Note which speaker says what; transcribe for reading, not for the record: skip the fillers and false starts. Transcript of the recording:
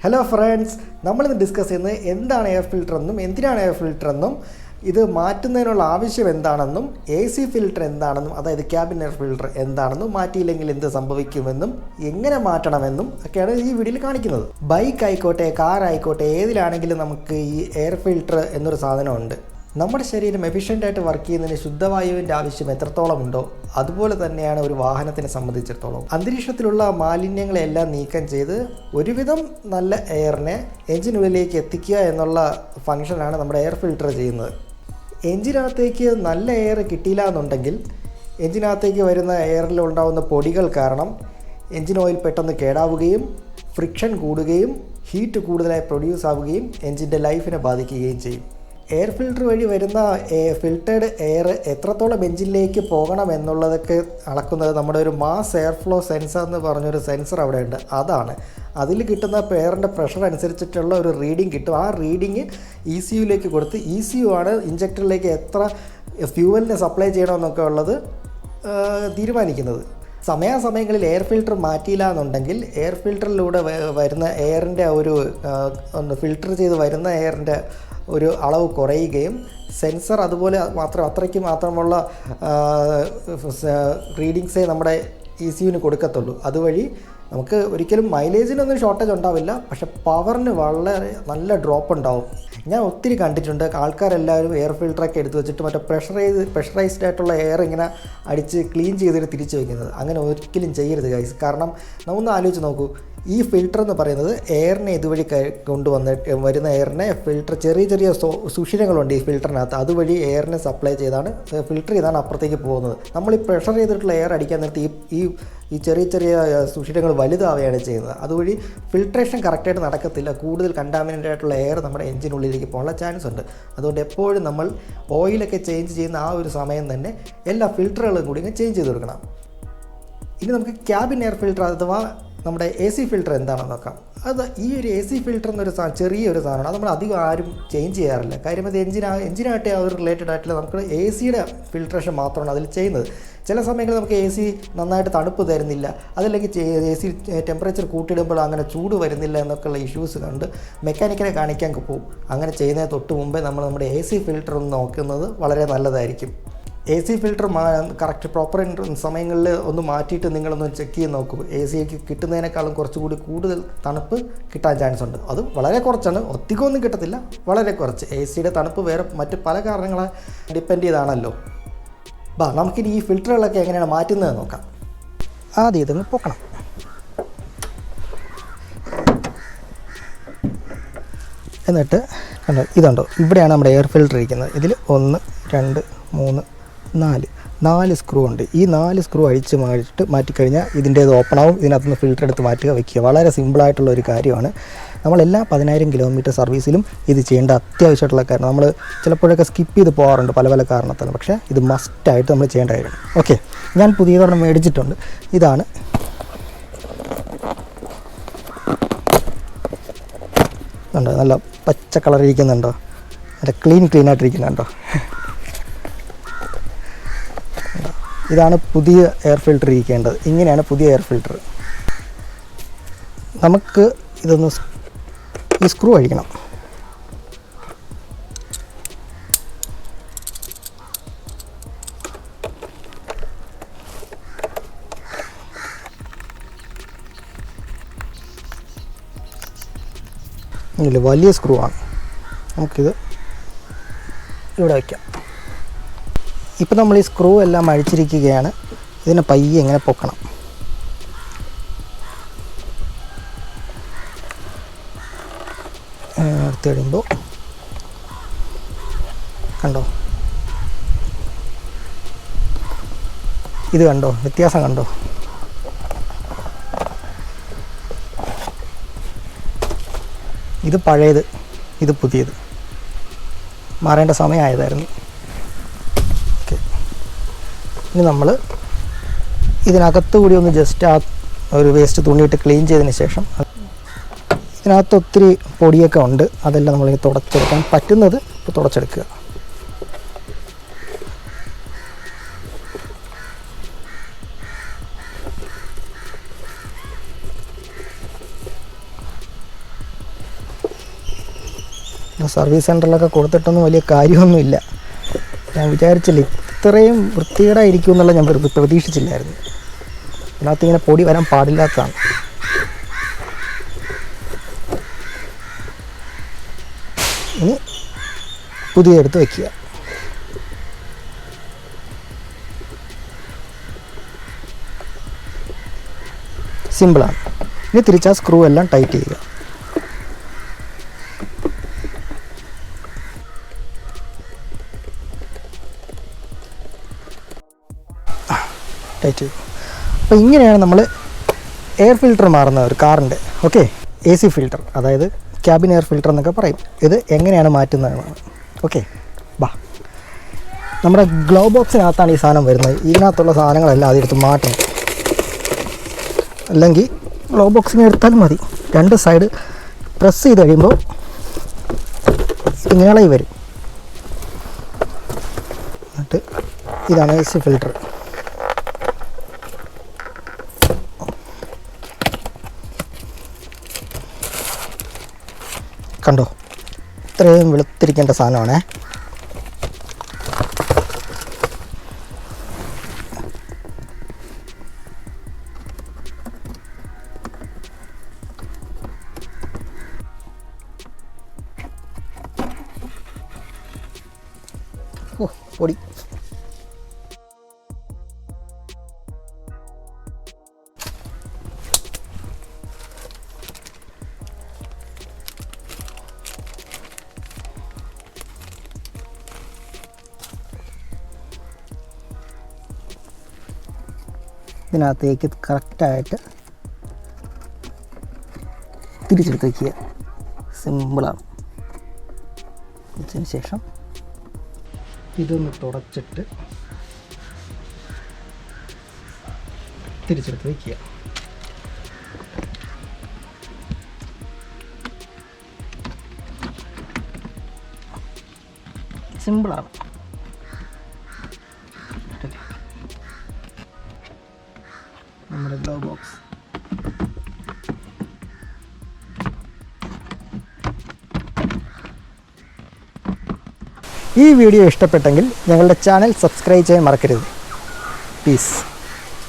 Speaker 1: Hello friends, നമ്മളിന്ന് discuss ചെയ്യുന്നത് എന്താണ് എയർ ഫിൽട്ടർ എന്നും എന്തിനാണ് എയർ ഫിൽട്ടർ എന്നും ഇത് മാറ്റുന്നതിനുള്ള ആവശ്യം എന്താണെന്നും എ സി ഫിൽട്ടർ എന്താണെന്നും അതായത് ക്യാബിൻ എയർ ഫിൽട്ടർ എന്താണെന്നും മാറ്റിയില്ലെങ്കിൽ എന്ത് സംഭവിക്കുമെന്നും എങ്ങനെ മാറ്റണമെന്നും ഒക്കെയാണ് ഈ വീഡിയോയിൽ കാണിക്കുന്നത്. ബൈക്ക് ആയിക്കോട്ടെ, കാർ ആയിക്കോട്ടെ, ഏതിലാണെങ്കിലും നമുക്ക് ഈ എയർ ഫിൽട്ടർ എന്നൊരു സാധനമുണ്ട്. നമ്മുടെ ശരീരം എഫിഷ്യൻ്റായിട്ട് വർക്ക് ചെയ്യുന്നതിന് ശുദ്ധവായുവിൻ്റെ ആവശ്യം എത്രത്തോളം ഉണ്ടോ അതുപോലെ തന്നെയാണ് ഒരു വാഹനത്തിനെ സംബന്ധിച്ചിടത്തോളം. അന്തരീക്ഷത്തിലുള്ള മാലിന്യങ്ങളെല്ലാം നീക്കം ചെയ്ത് ഒരുവിധം നല്ല എയറിനെ എഞ്ചിനുള്ളിലേക്ക് എത്തിക്കുക എന്നുള്ള ഫംഗ്ഷനാണ് നമ്മുടെ എയർ ഫിൽട്ടർ ചെയ്യുന്നത്. എഞ്ചിനകത്തേക്ക് നല്ല എയർ കിട്ടിയില്ല എന്നുണ്ടെങ്കിൽ എഞ്ചിനകത്തേക്ക് വരുന്ന എയറിൽ ഉണ്ടാകുന്ന പൊടികൾ കാരണം എഞ്ചിൻ ഓയിൽ പെട്ടെന്ന് കേടാവുകയും ഫ്രിക്ഷൻ കൂടുകയും ഹീറ്റ് കൂടുതലായി പ്രൊഡ്യൂസ് ആവുകയും എഞ്ചിൻ്റെ ലൈഫിനെ ബാധിക്കുകയും ചെയ്യും. എയർ ഫിൽട്ടർ വഴി വരുന്ന ഫിൽട്ടേഡ് എയർ എത്രത്തോളം എഞ്ചിനിലേക്ക് പോകണം എന്നുള്ളതൊക്കെ അളക്കുന്നത് നമ്മുടെ ഒരു മാസ് എയർ ഫ്ലോ സെൻസർ എന്ന് പറഞ്ഞൊരു സെൻസർ അവിടെ ഉണ്ട്. അതാണ് അതിൽ കിട്ടുന്ന എയറിൻ്റെ പ്രഷർ അനുസരിച്ചിട്ടുള്ള ഒരു റീഡിങ് കിട്ടും. ആ റീഡിങ് ECUലേക്ക് കൊടുത്ത് ECU ആണ് ഇഞ്ചക്ടറിലേക്ക് എത്ര ഫ്യൂവലിനെ സപ്ലൈ ചെയ്യണമെന്നൊക്കെ ഉള്ളത് തീരുമാനിക്കുന്നത്. സമയാസമയങ്ങളിൽ എയർ ഫിൽട്ടർ മാറ്റിയില്ല എന്നുണ്ടെങ്കിൽ എയർ ഫിൽട്ടറിലൂടെ വരുന്ന എയറിൻ്റെ ഒരു ഫിൽട്ടർ ചെയ്ത് വരുന്ന എയറിൻ്റെ ഒരു അളവ് കുറയുകയും സെൻസർ അതുപോലെ അത്രയ്ക്ക് മാത്രമുള്ള റീഡിങ്സേ നമ്മുടെ ECUവിന് കൊടുക്കത്തുള്ളൂ. അതുവഴി നമുക്ക് ഒരിക്കലും മൈലേജിനൊന്നും ഷോർട്ടേജ് ഉണ്ടാവില്ല, പക്ഷെ പവറിന് വളരെ നല്ല ഡ്രോപ്പ് ഉണ്ടാവും. ഞാൻ ഒത്തിരി കണ്ടിട്ടുണ്ട് ആൾക്കാരെല്ലാവരും എയർ ഫിൽട്ടറൊക്കെ എടുത്ത് വെച്ചിട്ട് മറ്റേ പ്രഷറൈസ്ഡ് ആയിട്ടുള്ള എയർ ഇങ്ങനെ അടിച്ച് ക്ലീൻ ചെയ്തിട്ട് തിരിച്ചു വയ്ക്കുന്നത്. അങ്ങനെ ഒരിക്കലും ചെയ്യരുത് ഗൈസ്. കാരണം നമ്മൊന്ന് ആലോചിച്ച് നോക്കൂ, ഈ ഫിൽട്ടർ എന്ന് പറയുന്നത് എയറിനെ ഇതുവഴി വരുന്ന എയറിനെ ഫിൽട്ടർ ചെറിയ സുഷിരങ്ങളുണ്ട് ഈ ഫിൽറ്ററിനകത്ത്. അതുവഴി എയറിനെ സപ്ലൈ ചെയ്താണ് ഫിൽട്ടർ ചെയ്താണ് അപ്പുറത്തേക്ക് പോകുന്നത്. നമ്മൾ ഈ പ്രഷർ ചെയ്തിട്ടുള്ള എയർ അടിക്കാൻ നേരത്ത് ഈ ചെറിയ സുഷിരങ്ങൾ വലുതാവുകയാണ് ചെയ്യുന്നത്. അതുവഴി ഫിൽട്രേഷൻ കറക്റ്റായിട്ട് നടക്കത്തില്ല. കൂടുതൽ കണ്ടാമിനൻ്റ് ആയിട്ടുള്ള എയർ നമ്മുടെ എഞ്ചിനുള്ളിലേക്ക് പോകാനുള്ള ചാൻസ് ഉണ്ട്. അതുകൊണ്ട് എപ്പോഴും നമ്മൾ ഓയിലൊക്കെ ചേഞ്ച് ചെയ്യുന്ന ആ ഒരു സമയം തന്നെ എല്ലാ ഫിൽറ്ററുകളും കൂടി ചേഞ്ച് ചെയ്ത് കൊടുക്കണം. ഇനി നമുക്ക് ക്യാബിൻ എയർ ഫിൽട്ടർ അഥവാ നമ്മുടെ AC ഫിൽട്ടർ എന്താണെന്ന് നോക്കാം. അത് ഈ ഒരു AC ഫിൽട്ടർ എന്നൊരു ചെറിയൊരു സാധനമാണ്. അത് നമ്മൾ അധികം ആരും ചേഞ്ച് ചെയ്യാറില്ല. കാര്യം അത് എഞ്ചിനായിട്ട് അത് റിലേറ്റഡ് ആയിട്ടുള്ള നമുക്ക് ACയുടെ ഫിൽട്രേഷൻ മാത്രമാണ് അതിൽ ചെയ്യുന്നത്. ചില സമയങ്ങളിൽ നമുക്ക് AC നന്നായിട്ട് തണുപ്പ് തരുന്നില്ല, അതല്ലെങ്കിൽ AC ടെമ്പറേച്ചർ കൂട്ടിയിടുമ്പോൾ അങ്ങനെ ചൂട് വരുന്നില്ല എന്നൊക്കെയുള്ള ഇഷ്യൂസ് കണ്ട് മെക്കാനിക്കിനെ കാണിക്കാൻ പോകും. അങ്ങനെ ചെയ്യുന്നതിന് തൊട്ട് മുമ്പേ നമ്മൾ നമ്മുടെ AC ഫിൽട്ടർ ഒന്ന് നോക്കുന്നത് വളരെ നല്ലതായിരിക്കും. AC ഫിൽട്ടർ കറക്റ്റ് പ്രോപ്പർ സമയങ്ങളിൽ ഒന്ന് മാറ്റിയിട്ട് നിങ്ങളൊന്ന് ചെക്ക് ചെയ്ത് നോക്കൂ. ACക്ക് കിട്ടുന്നതിനേക്കാളും കുറച്ചുകൂടി കൂടുതൽ തണുപ്പ് കിട്ടാൻ ചാൻസ് ഉണ്ട്. അത് വളരെ കുറച്ചാണ്, ഒത്തിരിയൊന്നും കിട്ടത്തില്ല, വളരെ കുറച്ച്. ACയുടെ തണുപ്പ് വേറെ മറ്റ് പല കാരണങ്ങളെ ഡിപ്പെൻഡ് ചെയ്താണല്ലോ. നമുക്കിനി ഈ ഫിൽറ്ററുകളൊക്കെ എങ്ങനെയാണ് മാറ്റുന്നത് നോക്കാം. ആദ്യം ഇതൊന്ന് പൊക്കണം. എന്നിട്ട് കണ്ടോ, ഇതുണ്ടോ, ഇവിടെയാണ് നമ്മുടെ എയർ ഫിൽറ്റർ ഇരിക്കുന്നത്. ഇതിൽ 1 2 3 4 സ്ക്രൂ ഉണ്ട്. ഈ 4 സ്ക്രൂ അഴിച്ച് മാറ്റിക്കഴിഞ്ഞാൽ ഇതിൻ്റേത് ഓപ്പണാവും. ഇതിനകത്തുനിന്ന് ഫിൽറ്റർ എടുത്ത് മാറ്റുക, വയ്ക്കുക. വളരെ സിമ്പിളായിട്ടുള്ള ഒരു കാര്യമാണ്. നമ്മളെല്ലാ 10,000 കിലോമീറ്റർ സർവീസിലും ഇത് ചെയ്യേണ്ട അത്യാവശ്യമായിട്ടുള്ള കാര്യം. നമ്മൾ ചിലപ്പോഴൊക്കെ സ്കിപ്പ് ചെയ്ത് പോകാറുണ്ട് പല കാരണത്താലും, പക്ഷേ ഇത് മസ്റ്റായിട്ട് നമ്മൾ ചെയ്യേണ്ട കാര്യമാണ്. ഓക്കെ, ഞാൻ പുതിയതൊരെണ്ണം മേടിച്ചിട്ടുണ്ട്. ഇതാണ് ഉണ്ടോ, നല്ല പച്ച കളർ ഇരിക്കുന്നുണ്ടോ, നല്ല ക്ലീനായിട്ടിരിക്കുന്നുണ്ടോ. ഇതാണ് പുതിയ എയർ ഫിൽട്ടർ ഇരിക്കേണ്ടത്. ഇങ്ങനെയാണ് പുതിയ എയർ ഫിൽട്ടർ. നമുക്ക് ഇതൊന്ന് ഈ സ്ക്രൂ അഴിക്കണം. ഇല്ല, വലിയ സ്ക്രൂ ആണ്. നമുക്കിത് ഇവിടെ വയ്ക്കാം. ഇപ്പം നമ്മൾ ഈ സ്ക്രൂ എല്ലാം അഴിച്ചിരിക്കുകയാണ്. ഇതിനെ പയ്യെ എങ്ങനെ പൊക്കണം. എടുത്ത് കഴിയുമ്പോൾ കണ്ടോ, ഇത് കണ്ടോ, വ്യത്യാസം കണ്ടോ. ഇത് പഴയത്, ഇത് പുതിയത്. മാറേണ്ട സമയമായതായിരുന്നു. ഇനി നമ്മൾ ഇതിനകത്ത് കൂടി ഒന്ന് ജസ്റ്റ് ആ ഒരു വേസ്റ്റ് തുണിയിട്ട് ക്ലീൻ ചെയ്തതിന് ശേഷം, ഇതിനകത്ത് ഒത്തിരി പൊടിയൊക്കെ ഉണ്ട്, അതെല്ലാം നമ്മളിങ്ങനെ തുടച്ചെടുക്കാൻ പറ്റുന്നത് ഇപ്പോൾ തുടച്ചെടുക്കുക. സർവീസ് സെൻറ്ററിലൊക്കെ കൊടുത്തിട്ടൊന്നും വലിയ കാര്യമൊന്നുമില്ല. ഞാൻ വിചാരിച്ചില്ല ഇത്രയും വൃത്തികേടായിരിക്കും എന്നുള്ള ഞാൻ പ്രതീക്ഷിച്ചില്ലായിരുന്നു. അതിനകത്ത് ഇങ്ങനെ പൊടി വരാൻ പാടില്ലാത്തതാണ്. ഇനി പുതിയ എടുത്ത് വയ്ക്കുക. സിമ്പിളാണ്. ഇനി തിരിച്ച് ആ സ്ക്രൂ എല്ലാം ടൈറ്റ് ചെയ്യുക. ടൈറ്റ് ചെയ്തു. അപ്പോൾ ഇങ്ങനെയാണ് നമ്മൾ എയർ ഫിൽറ്റർ മാറുന്നത് ഒരു കാറിൻ്റെ. ഓക്കെ, AC ഫിൽറ്റർ, അതായത് ക്യാബിൻ എയർ ഫിൽറ്റർ എന്നൊക്കെ പറയും. ഇത് എങ്ങനെയാണ് മാറ്റുന്നതെന്നാണ്. ഓക്കെ, ബാ. നമ്മുടെ ഗ്ലോ ബോക്സിനകത്താണ് ഈ സാധനം വരുന്നത്. ഇതിനകത്തുള്ള സാധനങ്ങളെല്ലാം അതെടുത്ത് മാറ്റണം. അല്ലെങ്കിൽ ഗ്ലോ ബോക്സിനെ എടുത്താൽ മതി. 2 സൈഡ് പ്രസ് ചെയ്ത് കഴിയുമ്പോൾ ഇങ്ങനെ വരും. എന്നിട്ട് ഇതാണ് AC ഫിൽറ്റർ. കണ്ടോ, ഇത്രയും വെളുത്തിരിക്കേണ്ട സാധനമാണേ. ഓ പൊടി. ഇതിനകത്തേക്ക് കറക്റ്റായിട്ട് തിരിച്ചെടുത്ത് വയ്ക്കുക. സിമ്പിളാണ്. അതിന് ശേഷം ഇതൊന്ന് തുടച്ചിട്ട് തിരിച്ചെടുത്ത് വയ്ക്കുക. സിമ്പിളാണ്. നമ്മുടെ ഗ്ലോ ബോക്സ്. ഈ വീഡിയോ ഇഷ്ടപ്പെട്ടെങ്കിൽ ഞങ്ങളുടെ ചാനൽ സബ്സ്ക്രൈബ് ചെയ്യാൻ മറക്കരുത്. പീസ്.